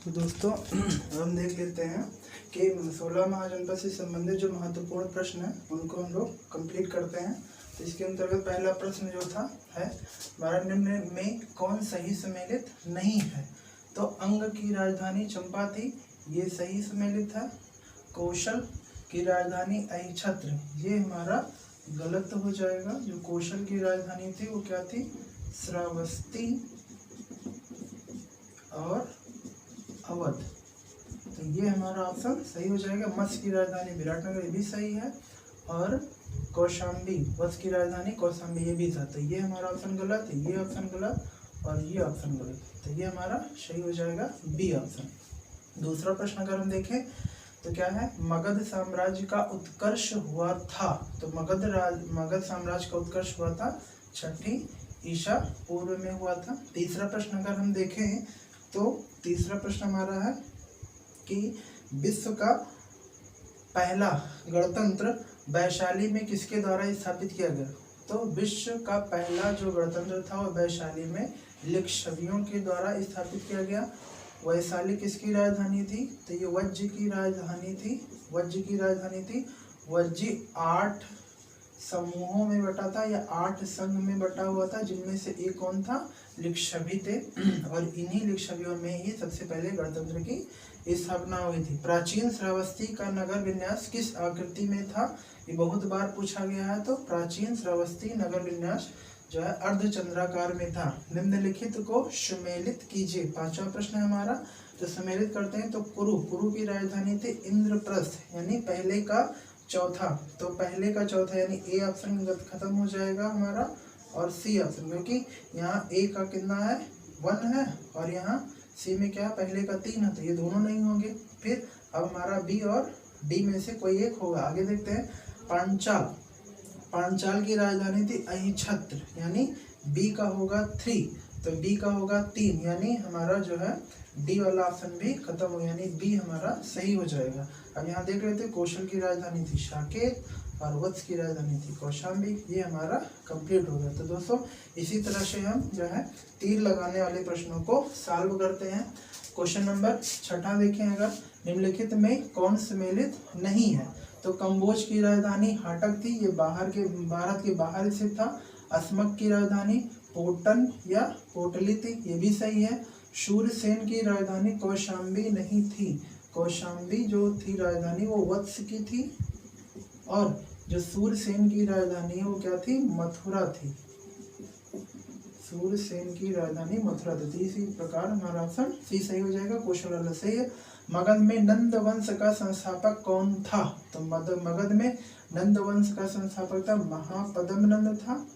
तो दोस्तों हम देख लेते हैं कि 16 महाजनपद से संबंधित जो महत्वपूर्ण प्रश्न है उनको हम लोग कंप्लीट करते हैं। तो इसके अंतर्गत पहला प्रश्न जो था है हमारा, निम्न में कौन सही सम्मिलित नहीं है? तो अंग की राजधानी चंपा थी, ये सही सम्मिलित है। कौशल की राजधानी अहिछत्र, ये हमारा गलत हो जाएगा। जो कौशल की राजधानी थी वो क्या थी? श्रावस्ती और अवध, तो ये हमारा ऑप्शन सही हो जाएगा। मत्स्य की राजधानी विराटनगर, ये भी सही है। और कौशाम्बी, मत्स्य की राजधानी कौशाम्बी, ये भी था। तो ये हमारा ऑप्शन गलत, ये ऑप्शन गलत और ये ऑप्शन गलत, तो ये हमारा सही हो जाएगा बी ऑप्शन। दूसरा प्रश्न अगर हम देखें तो क्या है? मगध साम्राज्य का उत्कर्ष हुआ था। तो मगध साम्राज्य का उत्कर्ष हुआ था 6ठी ईसा पूर्व में हुआ था। तीसरा प्रश्न अगर हम देखें तो तीसरा प्रश्न हमारा है कि विश्व का पहला गणतंत्र वैशाली में किसके द्वारा स्थापित किया गया? तो विश्व का पहला जो गणतंत्र था वो वैशाली में लिच्छवियों के द्वारा स्थापित किया गया। वैशाली किसकी राजधानी थी? तो ये वज्र की राजधानी थी, वज्र की राजधानी थी। वज्र 8 समूहों में बटा था या 8 संघ में बटा हुआ था, जिनमें से एक कौन था? लिच्छवी थे। और इन्हीं लिच्छवियों में ही सबसे पहले गणतंत्र की स्थापना हुई थी। प्राचीन श्रावस्ती का नगर विन्यास किस आकृति में था? ये बहुत बार पूछा गया है। तो प्राचीन श्रावस्ती नगर विन्यास जो है अर्धचंद्राकार में था। निम्नलिखित को सुमेलित कीजिए, पांचवा प्रश्न है हमारा। तो सम्मिलित करते हैं तो कुरु की राजधानी थी इंद्रप्रस्थ, यानी पहले का चौथा। तो पहले का चौथा यानी ए ऑप्शन खत्म हो जाएगा हमारा, और सी ऑप्शन, क्योंकि यहाँ ए का कितना है? 1 है, और यहाँ सी में क्या? पहले का 3 है, तो ये दोनों नहीं होंगे। फिर अब हमारा बी और डी में से कोई एक होगा। आगे देखते हैं। पांचाल की राजधानी थी अहिछत्र, यानी बी का होगा 3, तो बी का होगा 3, यानी हमारा जो है डी वाला ऑप्शन भी खत्म हो, यानी बी हमारा सही हो जाएगा। अब यहाँ देख रहे थे कौशल की राजधानी थी साकेत और वत्स की राजधानी थी कौशाम्बी, ये हमारा कंप्लीट हो गया। तो दोस्तों इसी तरह से हम जो है तीर लगाने वाले प्रश्नों को सॉल्व करते हैं। क्वेश्चन नंबर 6 देखें, अगर निम्नलिखित में कौन सम्मिलित नहीं है? तो कंबोज की राजधानी हाटक थी, ये भारत के बाहर स्थित था। अस्मक की राजधानी पोटन या पोटली थी, ये भी सही है। शूरसेन की राजधानी कौशाम्बी नहीं थी, कौशाम्बी जो थी राजधानी वो वत्स की थी। और जो सूरसेन की राजधानी है वो क्या थी? मथुरा थी, सूरसेन की राजधानी मथुरा थी। इसी प्रकार हमारा ऑप्शन सी सही हो जाएगा, क्वेश्चन वाला सही है। मगध में नंद वंश का संस्थापक कौन था? तो मगध में नंद वंश का संस्थापक था महापद्मनंद था।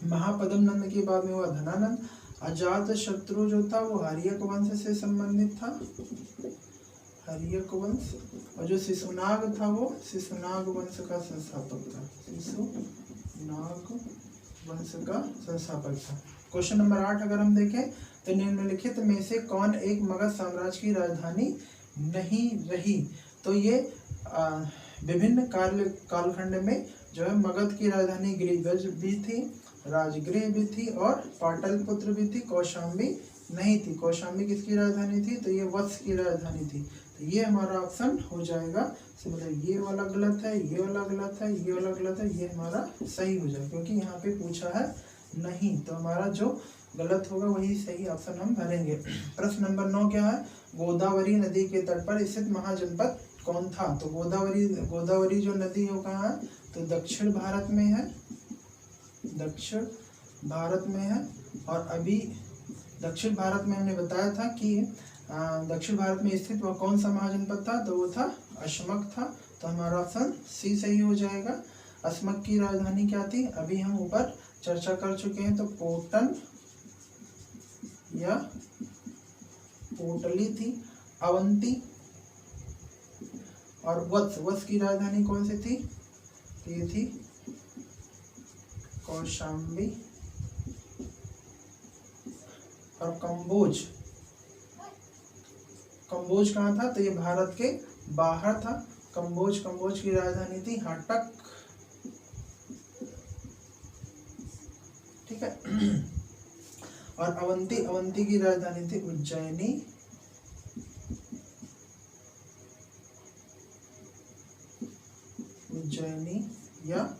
महापद्मनंद के बाद में हुआ धनानंद। अजात शत्रु जो था वो हर्यक वंश से संबंधित था, हर्यक वंश। और जो शिशुनाग था वो शिशुनाग वंश का संस्थापक था, शिशुनाग वंश का संस्थापक था। क्वेश्चन नंबर 8 अगर हम देखें तो निम्नलिखित में से कौन एक मगध साम्राज्य की राजधानी नहीं रही? तो ये विभिन्न कालखंड में जो है मगध की राजधानी गिरिगज भी थी, राजगृह भी थी और पाटलिपुत्र भी थी, कौशाम्बी नहीं थी। कौशाम्बी किसकी राजधानी थी? तो ये वत्स की राजधानी थी। तो ये हमारा ऑप्शन हो जाएगा, मतलब ये वाला गलत है, ये वाला गलत है, ये वाला गलत है, ये हमारा सही हो जाएगा, क्योंकि यहाँ पे पूछा है नहीं। तो हमारा जो गलत होगा वही सही ऑप्शन हम भरेंगे। प्रश्न नंबर 9 क्या है? गोदावरी नदी के तट पर स्थित महाजनपद कौन था? तो गोदावरी जो नदी हो कहाँ है? तो दक्षिण भारत में है, दक्षिण भारत में है। और अभी दक्षिण भारत में हमने बताया था कि दक्षिण भारत में स्थित वह कौन सा महाजनपद था? तो वो था अशमक था। तो हमारा ऑप्शन सी सही हो जाएगा। अशमक की राजधानी क्या थी? अभी हम ऊपर चर्चा कर चुके हैं, तो पोटन या पोटली थी। अवंती और वत्स की राजधानी कौन सी थी? तो ये थी कौशाम्बी। और कंबोज कहाँ था? तो ये भारत के बाहर था। कंबोज की राजधानी थी हाटक, ठीक है। और अवंती की राजधानी थी उज्जैनी, उज्जैनी या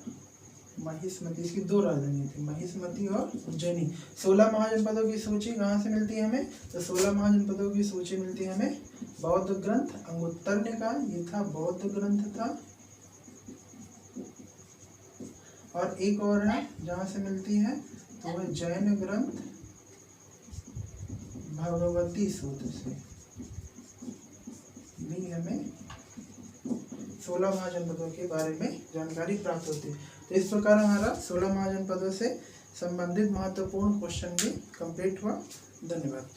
महिष्मती, इसकी 2 राजधानी थी, महिष्मती और उज्जैनी। 16 महाजनपदों की सूची कहाँ से मिलती है हमें? तो 16 महाजनपदों की सूची मिलती है हमें बौद्ध ग्रंथ अंगुत्तर का, ये था बौद्ध ग्रंथ था। और एक और है जहाँ से मिलती है तो वह जैन ग्रंथ भगवती सूत्र से भी हमें 16 महाजनपदों के बारे में जानकारी प्राप्त होती है। तो इस प्रकार हमारा 16 महाजनपदों से संबंधित महत्वपूर्ण क्वेश्चन भी कंप्लीट हुआ। धन्यवाद।